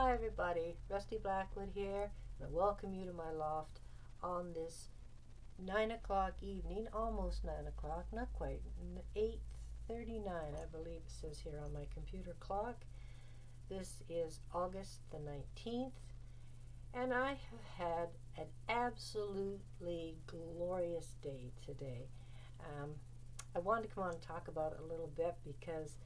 Hi everybody, Rusty Blackwood here, and I welcome you to my loft on this 9 o'clock evening, almost 9 o'clock, not quite, 8:39 I believe it says here on my computer clock. This is August the 19th, and I have had an absolutely glorious day today. I wanted to come on and talk about it a little bit because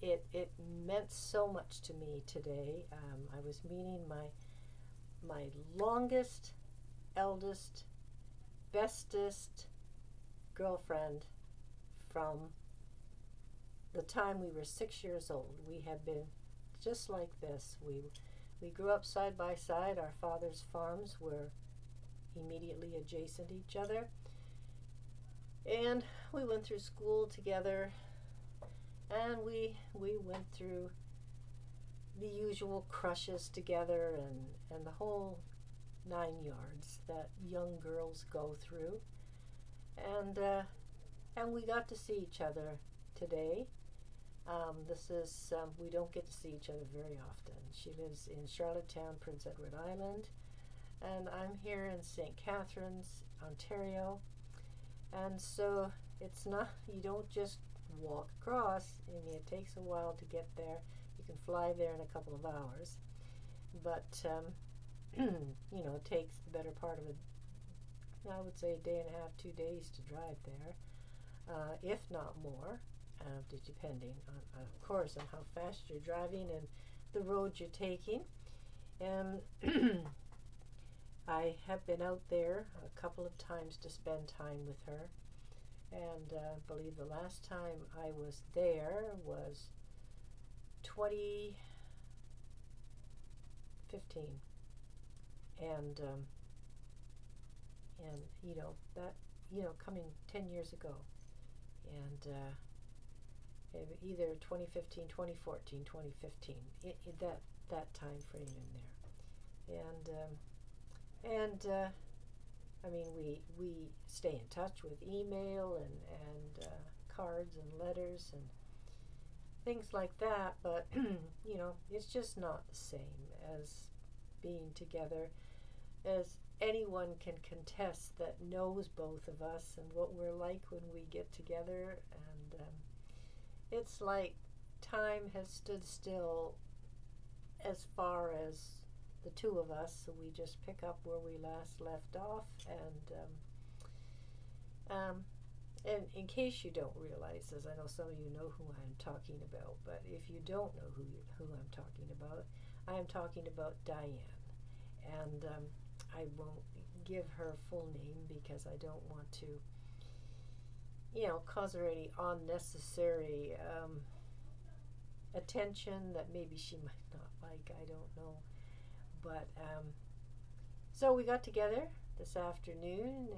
it meant so much to me today. I was meeting my longest, eldest, bestest girlfriend from the time we were 6 years old. We have been just like this. We grew up side by side. Our father's farms were immediately adjacent to each other, and we went through school together. And we went through the usual crushes together and the whole 9 yards that young girls go through. And we got to see each other today. We don't get to see each other very often. She lives in Charlottetown, Prince Edward Island, and I'm here in St. Catharines, Ontario. And so it's not, you don't just walk across. I mean, it takes a while to get there. You can fly there in a couple of hours, but it takes the better part of I would say a day and a half, 2 days to drive there, if not more, depending on, of course, on how fast you're driving and the road you're taking. And I have been out there a couple of times to spend time with her. And I believe the last time I was there was 2015, and that coming 10 years ago, and either 2015, 2014, 2015, that time frame in there, and I mean, we stay in touch with email and cards and letters and things like that, but it's just not the same as being together, as anyone can contest that knows both of us and what we're like when we get together. And it's like time has stood still as far as the two of us, so we just pick up where we last left off. And in case you don't realize, as I know some of you know who I'm talking about, but if you don't know who I'm talking about, I am talking about Dianne. And I won't give her full name because I don't want to, cause her any unnecessary attention that maybe she might not like. I don't know. But so we got together this afternoon,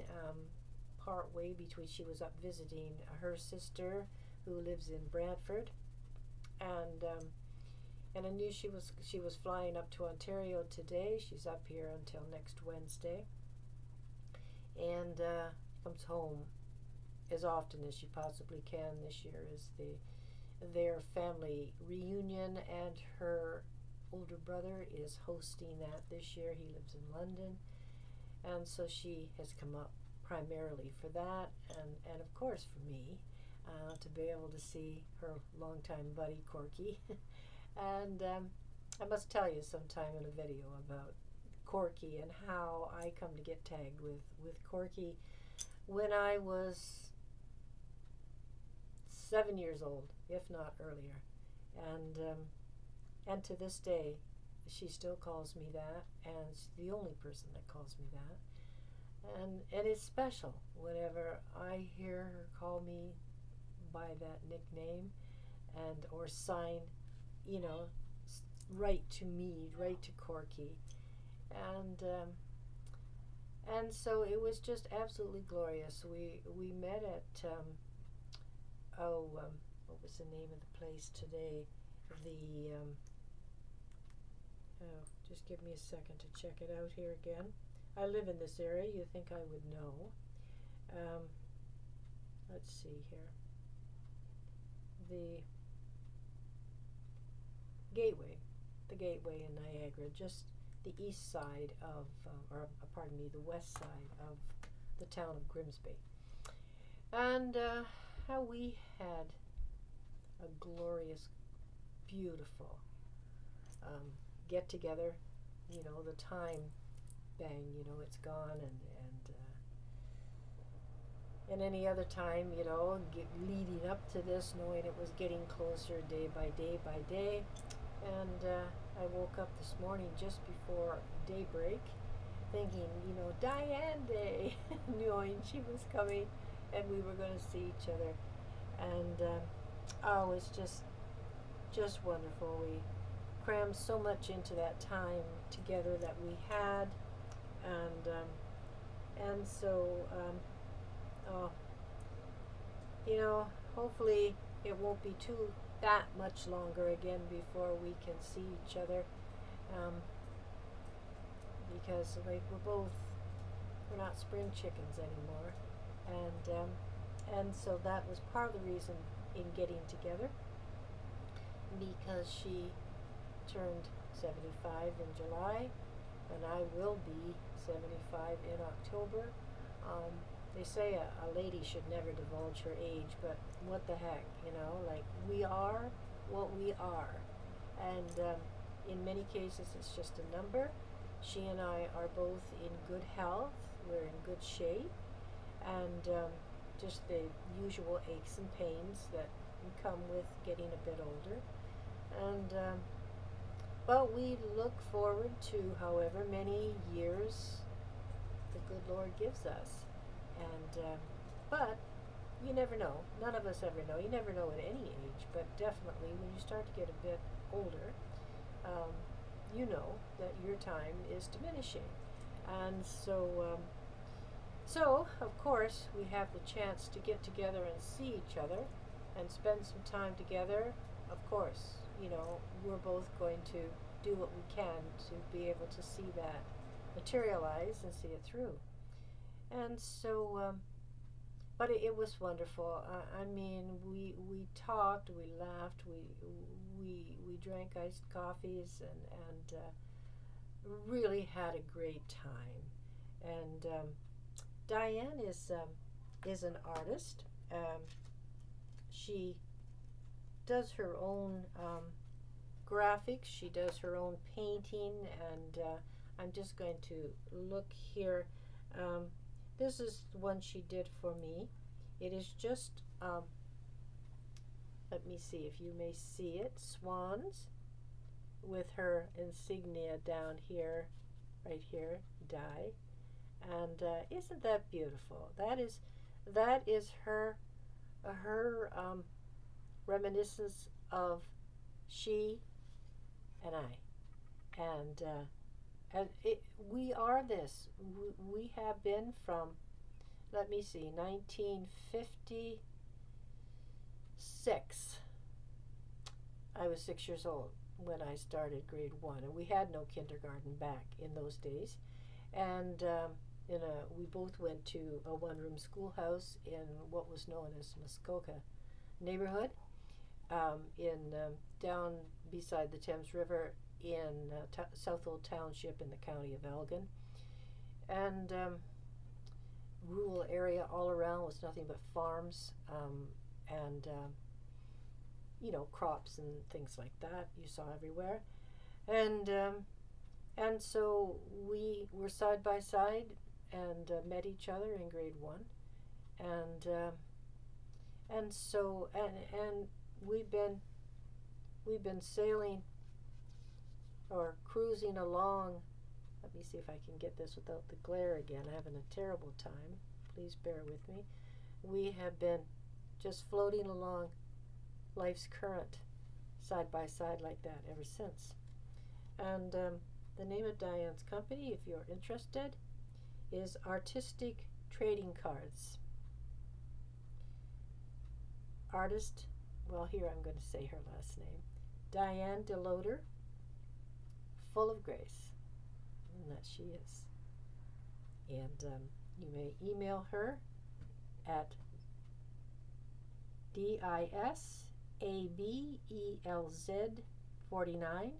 part way between, she was up visiting her sister who lives in Brantford, and I knew she was flying up to Ontario today. She's up here until next Wednesday, and comes home as often as she possibly can. This year is their family reunion, and her older brother is hosting that this year. He lives in London, and so she has come up primarily for that, and of course for me, to be able to see her longtime buddy Corky. And I must tell you sometime in a video about Corky and how I come to get tagged with Corky when I was 7 years old, if not earlier, and to this day, she still calls me that, and she's the only person that calls me that. And it's special whenever I hear her call me by that nickname, and or sign, right to me, right to Corky. And so it was just absolutely glorious. We met at what was the name of the place today? Just give me a second to check it out here again. I live in this area. You think I would know. Let's see here. The the Gateway in Niagara, just the east side of, pardon me, the west side of the town of Grimsby. And how we had a glorious, beautiful get together. You know, the time, bang, you know, it's gone, and any other time, you know, leading up to this, knowing it was getting closer day by day by day. And I woke up this morning just before daybreak, thinking, you know, Diane Day, knowing she was coming and we were going to see each other. And oh, it's just wonderful. We crammed so much into that time together that we had, and so oh, you know, hopefully it won't be that much longer again before we can see each other, because like we're not spring chickens anymore, and so that was part of the reason in getting together, because she turned 75 in July, and I will be 75 in October. They say a lady should never divulge her age, but what the heck, you know, like, we are what we are. And in many cases it's just a number. She and I are both in good health, we're in good shape, and just the usual aches and pains that come with getting a bit older. And but we look forward to however many years the good Lord gives us. And but you never know. None of us ever know. You never know at any age, but definitely when you start to get a bit older, you know that your time is diminishing. And so of course we have the chance to get together and see each other and spend some time together. Of course, you know, we're both going to do what we can to be able to see that materialize and see it through. And so, but it was wonderful. I mean, we talked, we laughed, we drank iced coffees, and really had a great time. And Diane is an artist. She does her own graphics. She does her own painting, and I'm just going to look here. This is the one she did for me. It is just, let me see if you may see it, swans with her insignia down here, right here, die. And isn't that beautiful? That is her reminiscence of she and I. And we are this. We have been from, let me see, 1956. I was 6 years old when I started grade 1, and we had no kindergarten back in those days. And we both went to a one-room schoolhouse in what was known as Muskoka neighborhood, down beside the Thames River in Southold Township in the county of Elgin. And rural area all around was nothing but farms, and you know, crops and things like that you saw everywhere. And so we were side by side and met each other in grade 1, and so we've been sailing or cruising along. Let me see if I can get this without the glare again. I'm having a terrible time. Please bear with me. We have been just floating along life's current side by side like that ever since. And the name of Diane's company, if you're interested, is Artistic Trading Cards. Artist, well, here I'm going to say her last name, Dianne Delodder, full of grace, and that she is. And you may email her at disabelz49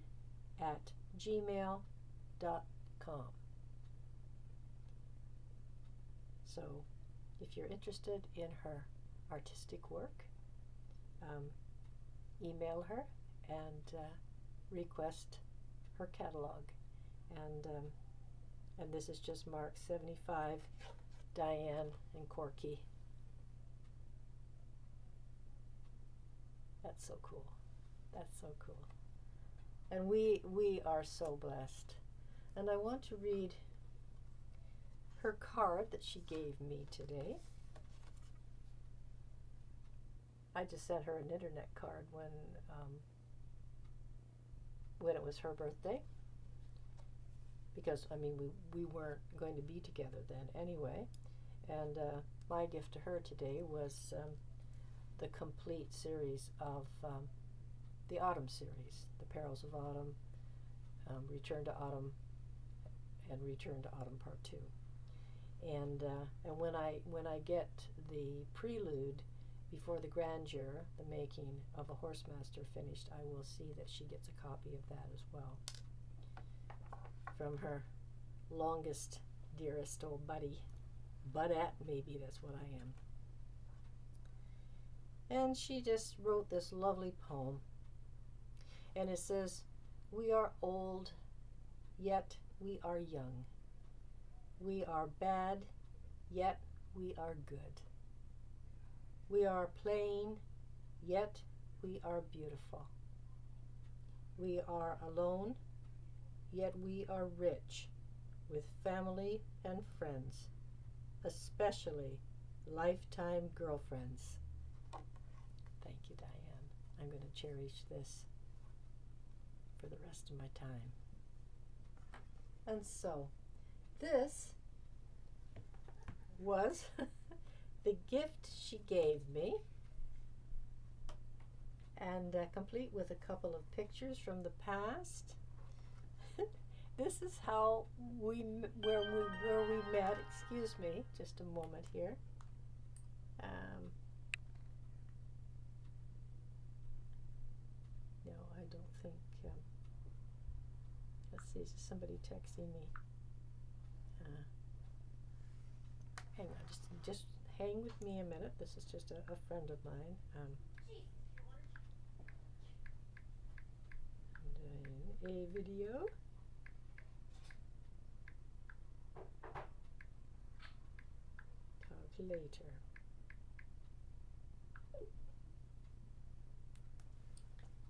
at gmail.com. So if you're interested in her artistic work, email her and request her catalog. And this is just Mark 75, Dianne and Corky. That's so cool. That's so cool. And we are so blessed. And I want to read her card that she gave me today. I just sent her an internet card when it was her birthday, because I mean we weren't going to be together then anyway. And my gift to her today was the complete series of the Autumn series, The Perils of Autumn, Return to Autumn, and Return to Autumn Part 2. And when I get the prelude before the grandeur, the making of a horsemaster finished, I will see that she gets a copy of that as well, from her longest, dearest old buddy, Budette, maybe that's what I am. And she just wrote this lovely poem, and it says, "We are old, yet we are young. We are bad, yet we are good. We are plain, yet we are beautiful. We are alone, yet we are rich, with family and friends, especially lifetime girlfriends." Thank you, Dianne. I'm going to cherish this for the rest of my time. And so, this was the gift she gave me, and complete with a couple of pictures from the past. This is how where we met. Excuse me, just a moment here. No, I don't think. Let's see, is somebody texting me? Hang on, just hang with me a minute. This is just a friend of mine. I'm doing a video. Talk later.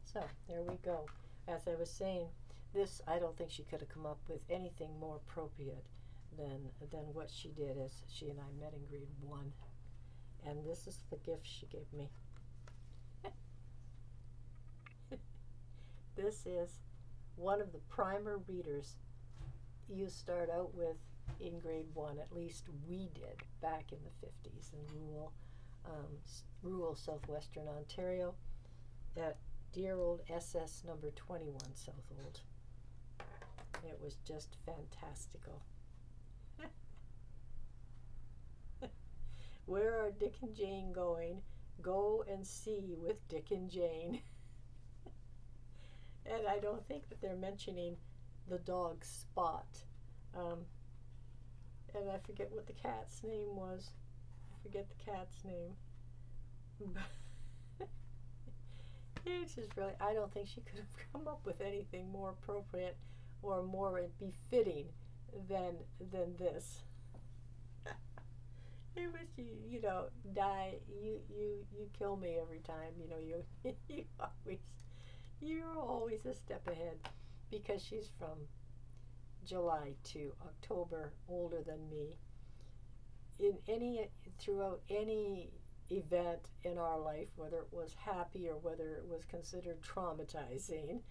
So there we go. As I was saying, this, I don't think she could have come up with anything more appropriate than what she did as she and I met in grade 1. And this is the gift she gave me. This is one of the primer readers you start out with in grade 1, at least we did back in the 50s in rural southwestern Ontario at dear old SS number 21 Southold. It was just fantastical. Where are Dick and Jane going? Go and see with Dick and Jane. And I don't think that they're mentioning the dog Spot. And I forget what the cat's name was. I forget the cat's name. It's just really, I don't think she could have come up with anything more appropriate or more befitting than this. It was, you know, die, you kill me every time, you know, you're always a step ahead, because she's from July to October, older than me. Throughout any event in our life, whether it was happy or whether it was considered traumatizing,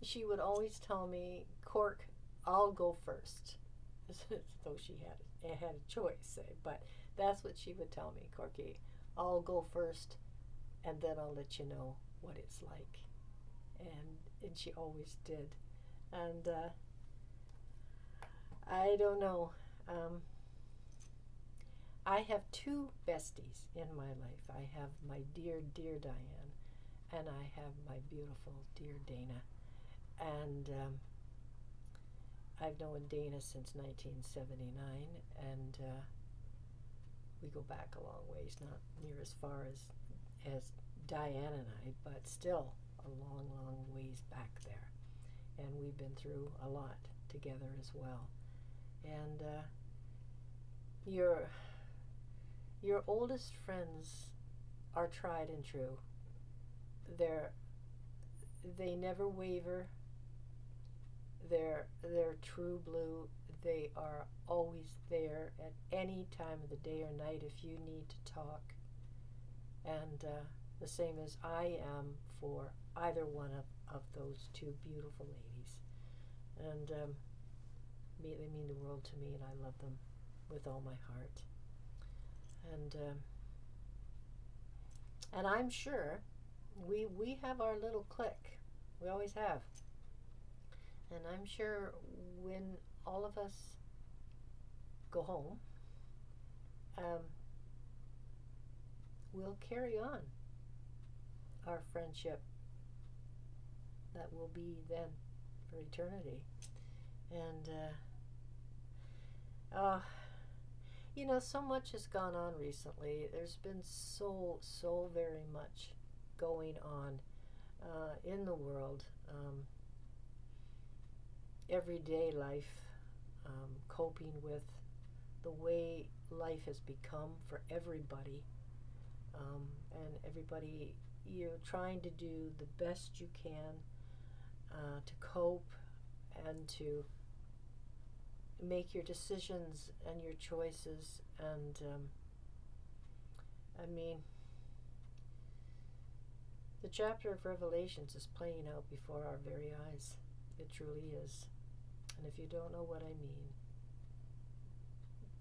she would always tell me, "Cork, I'll go first." Though she had a choice, but that's what she would tell me, "Corky, I'll go first, and then I'll let you know what it's like." And she always did. And I don't know. I have two besties in my life. I have my dear, dear Diane, and I have my beautiful, dear Dana. And I've known Dana since 1979, and we go back a long ways, not near as far as Dianne and I, but still a long, long ways back there. And we've been through a lot together as well. And your oldest friends are tried and true. They never waver. They're true blue. They are always there at any time of the day or night if you need to talk. And the same as I am for either one of those two beautiful ladies. And they mean the world to me, and I love them with all my heart. And I'm sure we have our little clique. We always have. And I'm sure when all of us go home, we'll carry on our friendship that will be then for eternity. And so much has gone on recently. There's been so very much going on in the world. Everyday life, coping with the way life has become for everybody, and everybody, trying to do the best you can to cope and to make your decisions and your choices. And the chapter of Revelations is playing out before our very eyes. It truly is. And if you don't know what I mean,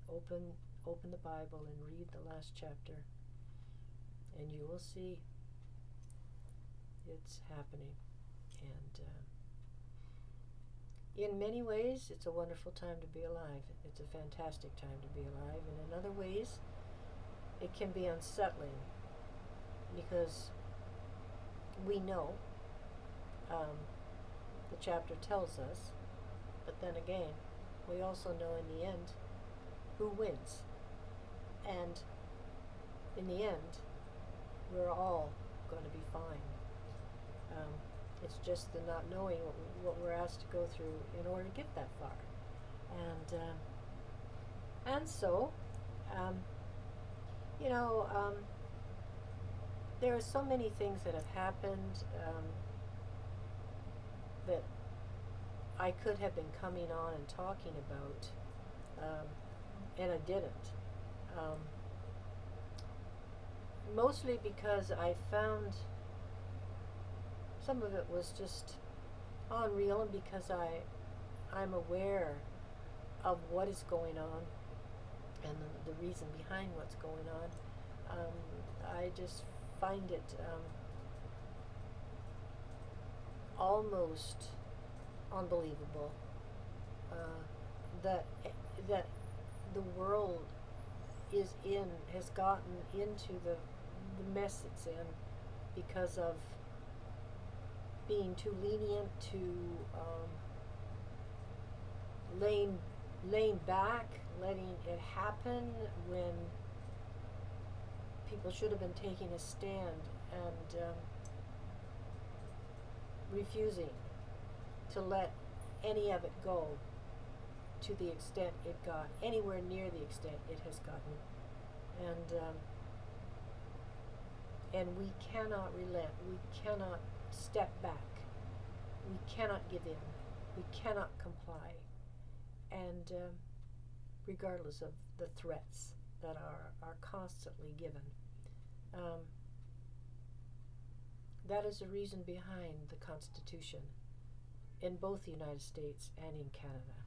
open the Bible and read the last chapter, and you will see it's happening. And in many ways, it's a wonderful time to be alive. It's a fantastic time to be alive. And in other ways, it can be unsettling, because we know, the chapter tells us, but then again, we also know in the end who wins. And in the end, we're all going to be fine. It's just the not knowing what we're asked to go through in order to get that far. And so, there are so many things that have happened that I could have been coming on and talking about, and I didn't. Mostly because I found some of it was just unreal, and because I'm aware of what is going on and the reason behind what's going on. I just find it almost unbelievable that the world has gotten into the mess it's in because of being too lenient, to laying back, letting it happen when people should have been taking a stand, and refusing to let any of it go to the extent it got, anywhere near the extent it has gotten. And we cannot relent. We cannot step back. We cannot give in. We cannot comply. And regardless of the threats that are constantly given. That is the reason behind the Constitution in both the United States and in Canada.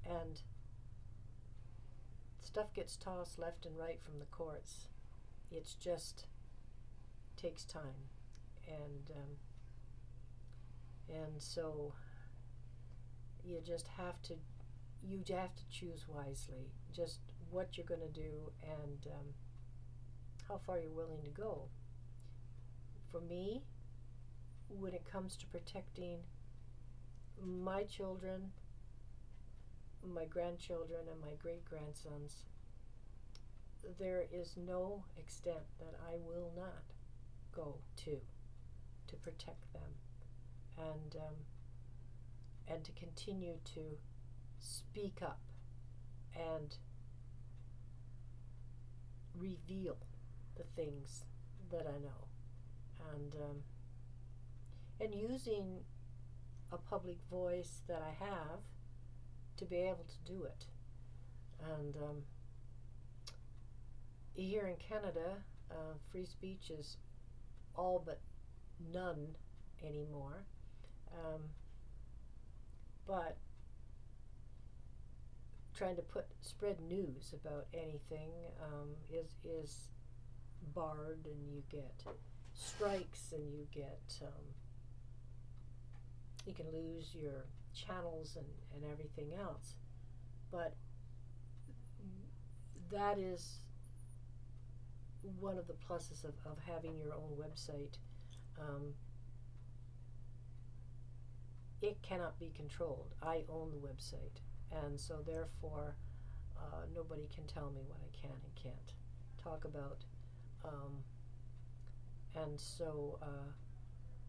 And stuff gets tossed left and right from the courts. It's just takes time. And so you have to choose wisely just what you're going to do, and how far you're willing to go. For me, when it comes to protecting my children, my grandchildren, and my great-grandsons, there is no extent that I will not go to protect them, and to continue to speak up and reveal the things that I know, and using a public voice that I have to be able to do it. And here in Canada, free speech is all but none anymore. But trying to spread news about anything is barred, and you get strikes, and you can lose your channels and everything else. But that is one of the pluses of having your own website. It cannot be controlled. I own the website, and so therefore nobody can tell me what I can and can't talk about. And so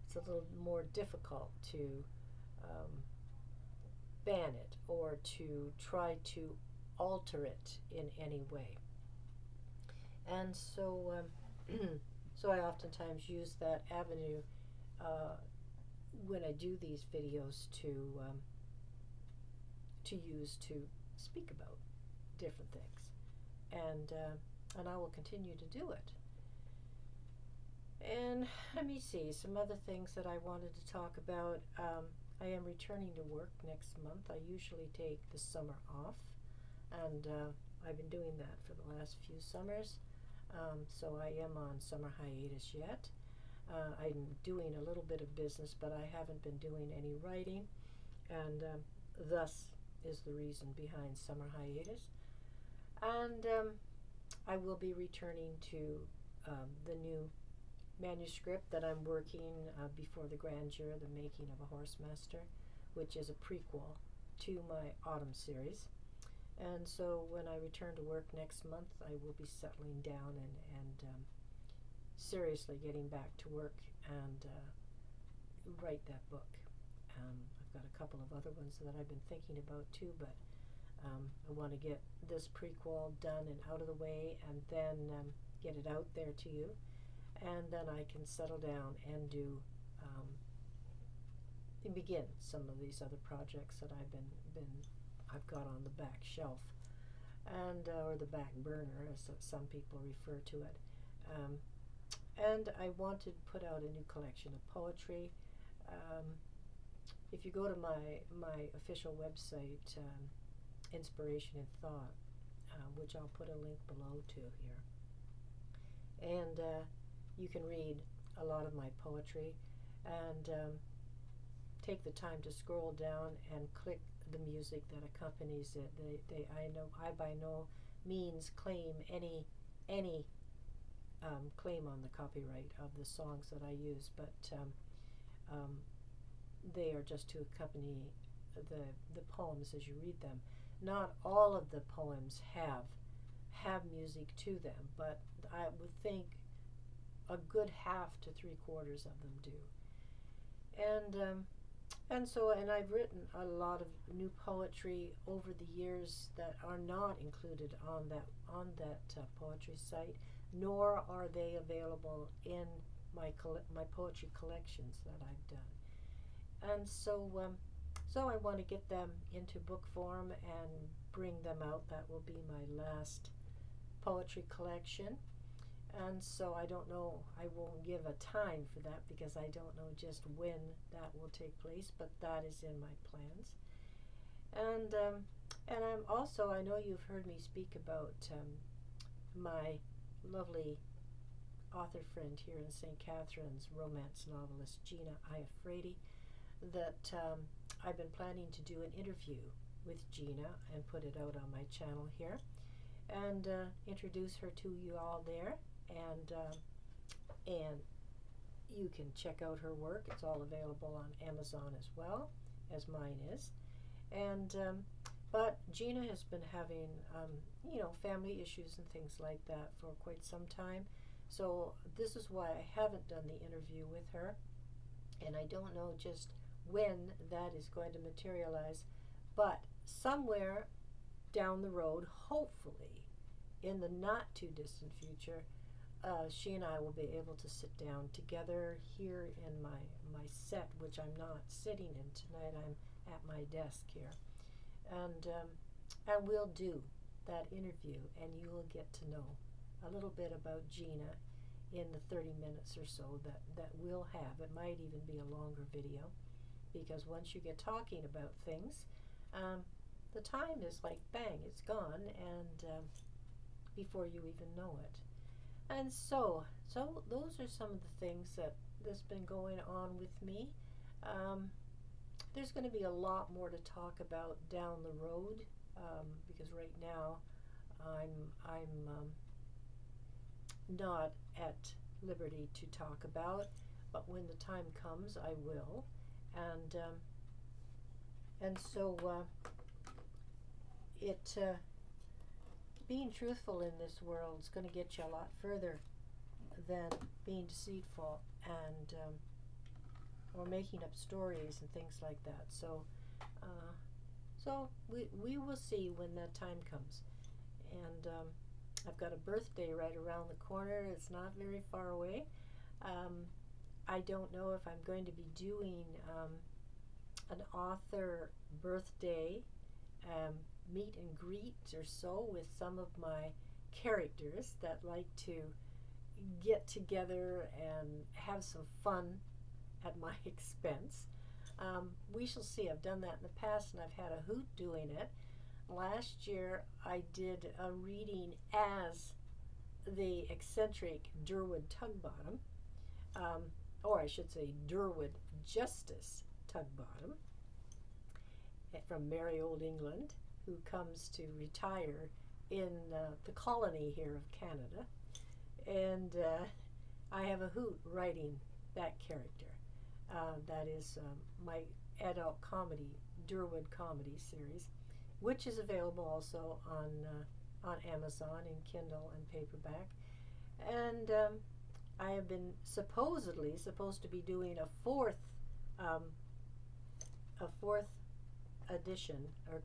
it's a little more difficult to ban it or to try to alter it in any way. And so so I oftentimes use that avenue when I do these videos to use to speak about different things, and I will continue to do it. And let me see some other things that I wanted to talk about. I am returning to work next month. I usually take the summer off, and I've been doing that for the last few summers. So I am on summer hiatus yet. I'm doing a little bit of business, but I haven't been doing any writing, and thus is the reason behind summer hiatus. And I will be returning to the new manuscript that I'm working before the grandeur, The Making of a Horsemaster, which is a prequel to my autumn series. And so when I return to work next month, I will be settling down and seriously getting back to work and write that book. I've got a couple of other ones that I've been thinking about too, but I want to get this prequel done and out of the way, and then get it out there to you, and then I can settle down and do and begin some of these other projects that I've got on the back shelf, and or the back burner, as some people refer to it. And I want to put out a new collection of poetry. If you go to my official website, Inspiration and Thought, which I'll put a link below to here, and you can read a lot of my poetry, and take the time to scroll down and click the music that accompanies it. I by no means claim any claim on the copyright of the songs that I use, but they are just to accompany the poems as you read them. Not all of the poems have music to them, but I would think a good half to 3/4 of them do. And I've written a lot of new poetry over the years that are not included on that poetry site, nor are they available in my poetry collections that I've done. And so I want to get them into book form and bring them out. That will be my last poetry collection. And so I don't know, I won't give a time for that because I don't know just when that will take place, but that is in my plans. And I'm also, I know you've heard me speak about my lovely author friend here in St. Catharines, romance novelist Gina Ivory, that I've been planning to do an interview with Gina and put it out on my channel here, and introduce her to you all there. And you can check out her work. It's all available on Amazon as well. as mine is. And but Gina has been having family issues and things like that for quite some time. So this is why I haven't done the interview with her, and I don't know just when that is going to materialize, but somewhere down the road, hopefully in the not too distant future, she and I will be able to sit down together here in my set, which I'm not sitting in tonight. I'm at my desk here, and we'll do that interview, and you will get to know a little bit about Gina in the 30 minutes or so that we'll have. It might even be a longer video, because once you get talking about things, the time is like bang, it's gone, and before you even know it. And so those are some of the things that's been going on with me. There's going to be a lot more to talk about down the road, because right now I'm not at liberty to talk about, but when the time comes, I will. And so being truthful in this world is going to get you a lot further than being deceitful and or making up stories and things like that. So we will see when that time comes. And I've got a birthday right around the corner. It's not very far away. I don't know if I'm going to be doing an author birthday meet and greet or so with some of my characters that like to get together and have some fun at my expense. We shall see. I've done that in the past, and I've had a hoot doing it. Last year I did a reading as the eccentric Durwood Tugbottom, or I should say Durwood Justice Tugbottom, from merry old England, who comes to retire in the colony here of Canada. And I have a hoot writing that character. That is my adult comedy, Durwood comedy series, which is available also on Amazon in Kindle and paperback. And I have been supposed to be doing a fourth edition, or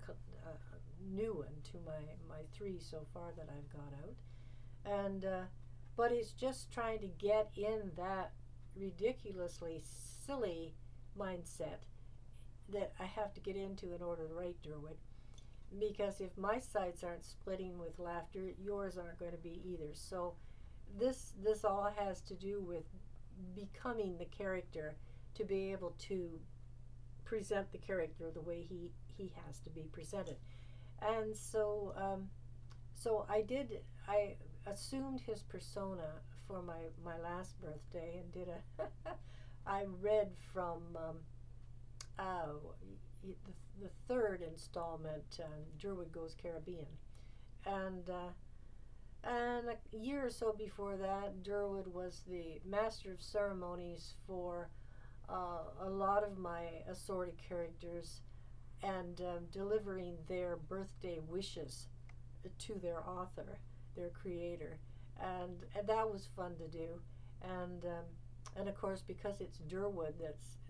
new one to my three so far that I've got out. And but it's just trying to get in that ridiculously silly mindset that I have to get into in order to write Durwood. Because if my sides aren't splitting with laughter, yours aren't going to be either. So this all has to do with becoming the character, to be able to present the character the way he has to be presented. And so I assumed his persona for my last birthday, and did I read from the third installment, Durwood Goes Caribbean, and a year or so before that, Durwood was the master of ceremonies for a lot of my assorted characters, and delivering their birthday wishes to their author, their creator, and that was fun to do. And of course, because it's Durwood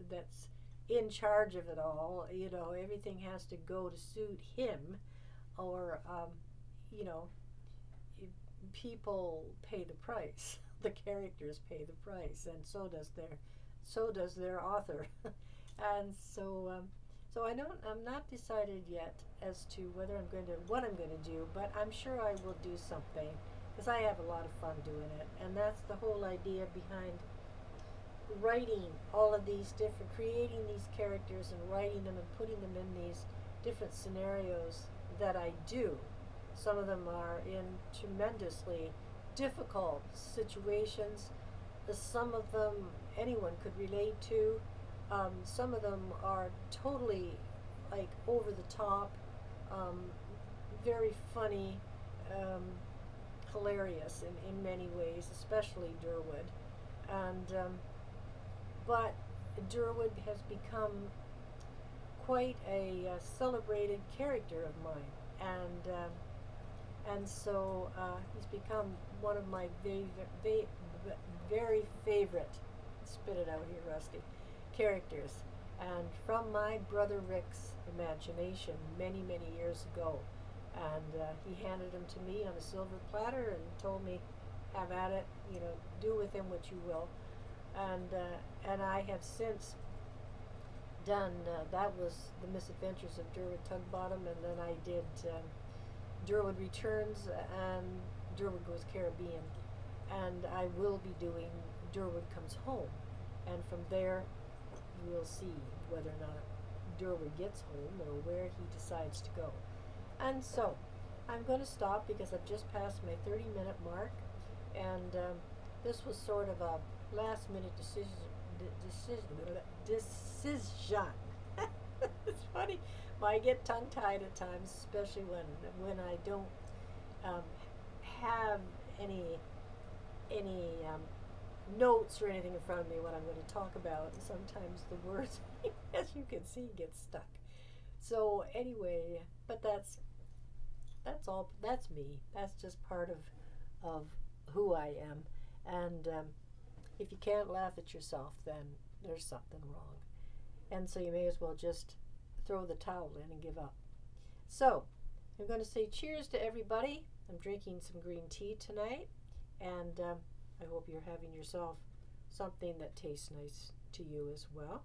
that's in charge of it all, everything has to go to suit him, or people pay the price. The characters pay the price, and so does their author. And so I'm not decided yet as to what I'm going to do, but I'm sure I will do something, because I have a lot of fun doing it. And that's the whole idea behind writing all of these creating these characters and writing them and putting them in these different scenarios that I do. Some of them are in tremendously difficult situations. Some of them anyone could relate to. Some of them are totally like over the top, very funny, hilarious in many ways, especially Durwood. And but Durwood has become quite a celebrated character of mine, and so he's become one of my very favorite, spit it out here, Rusty, characters. And from my brother Rick's imagination many years ago, and he handed them to me on a silver platter and told me, "Have at it, do with him what you will." And I have since done. That was the Misadventures of Durwood Tugbottom, and then I did Durwood Returns and Durwood Goes Caribbean, and I will be doing Durwood Comes Home, and from there we'll see whether or not Durwood gets home or where he decides to go. And so I'm going to stop because I've just passed my 30-minute mark, and this was sort of a last-minute decision. It's funny. I get tongue-tied at times, especially when I don't have any notes or anything in front of me what I'm going to talk about. And sometimes the words, as you can see, get stuck. So anyway, but that's all. That's me. That's just part of who I am. And if you can't laugh at yourself, then there's something wrong. And so you may as well just throw the towel in and give up. So I'm going to say cheers to everybody. I'm drinking some green tea tonight, and I hope you're having yourself something that tastes nice to you as well.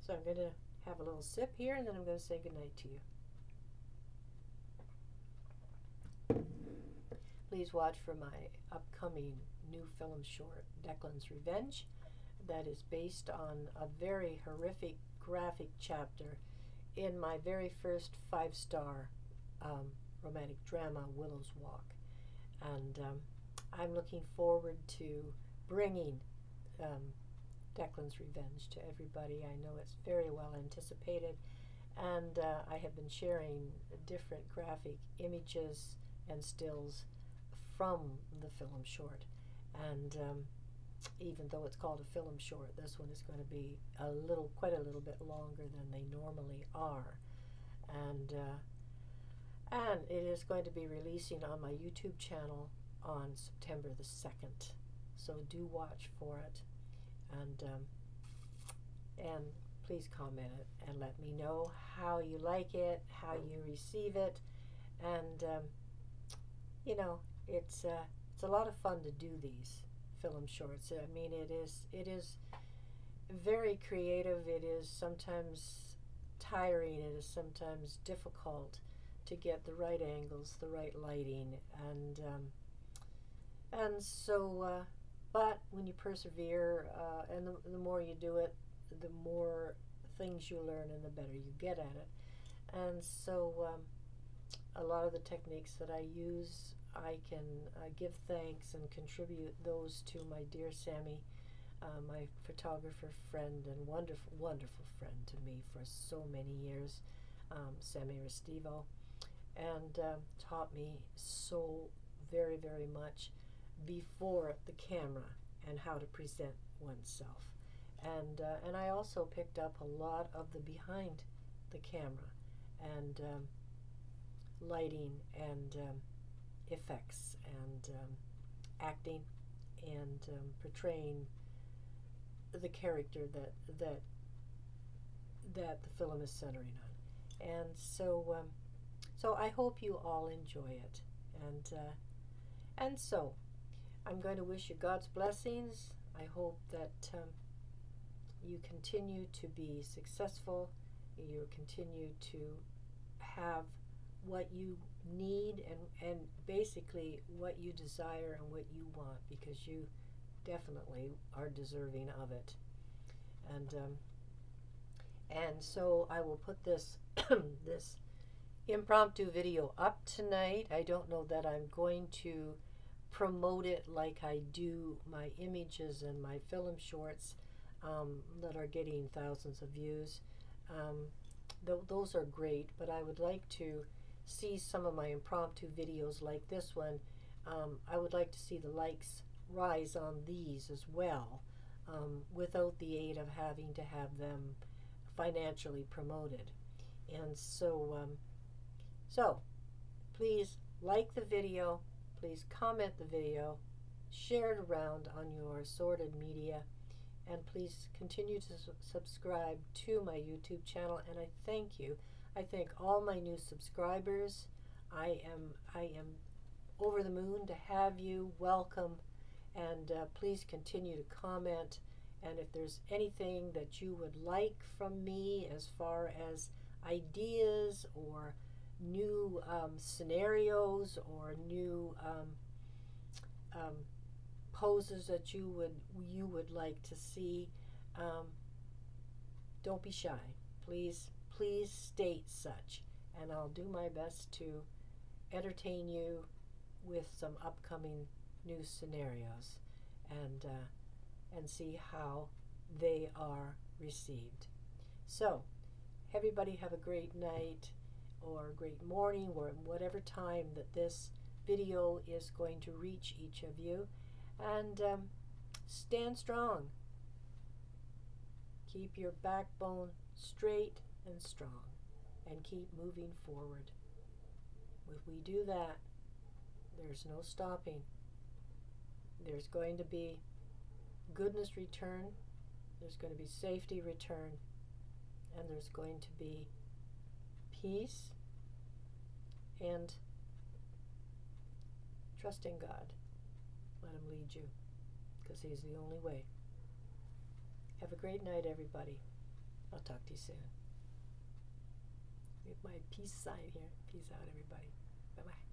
So I'm going to have a little sip here, and then I'm going to say goodnight to you. Please watch for my upcoming new film short, Declan's Revenge, that is based on a very horrific graphic chapter in my very first 5-star romantic drama, Willow's Walk. And I'm looking forward to bringing Declan's Revenge to everybody. I know it's very well anticipated, and I have been sharing different graphic images and stills from the film short. And even though it's called a film short, this one is going to be quite a little bit longer than they normally are. And it is going to be releasing on my YouTube channel on September the 2nd. So do watch for it. And please comment it and let me know how you like it, how you receive it. And, it's a lot of fun to do these film shorts. I mean, it is very creative. It is sometimes tiring. It is sometimes difficult to get the right angles, the right lighting, and so. But when you persevere, and the more you do it, the more things you learn, and the better you get at it. And so, a lot of the techniques that I use, I can give thanks and contribute those to my dear Sammy, my photographer friend and wonderful friend to me for so many years, Sammy Restivo, and taught me so very much before the camera and how to present oneself. And I also picked up a lot of the behind the camera and lighting and effects and acting and portraying the character that the film is centering on. And so so I hope you all enjoy it. And so I'm going to wish you God's blessings. I hope that you continue to be successful. You continue to have what you need and basically what you desire and what you want, because you definitely are deserving of it. And so I will put this this impromptu video up tonight. I don't know that I'm going to promote it like I do my images and my film shorts that are getting thousands of views. Those are great, but I would like to see some of my impromptu videos like this one. I would like to see the likes rise on these as well, without the aid of having to have them financially promoted. And so, so please like the video, please comment the video, share it around on your assorted media, and please continue to subscribe to my YouTube channel. And I thank you. I thank all my new subscribers. I am over the moon to have you. Welcome, and please continue to comment. And if there's anything that you would like from me as far as ideas or new scenarios or new poses that you would like to see, don't be shy. Please state such, and I'll do my best to entertain you with some upcoming new scenarios and see how they are received. So everybody have a great night or a great morning, or whatever time that this video is going to reach each of you. And stand strong. Keep your backbone straight and strong, and keep moving forward. If we do that, there's no stopping. There's going to be goodness return, there's going to be safety return, and there's going to be peace, and trust in God. Let Him lead you, because He's the only way. Have a great night, everybody. I'll talk to you soon. With my peace sign here. Peace out, everybody. Bye-bye.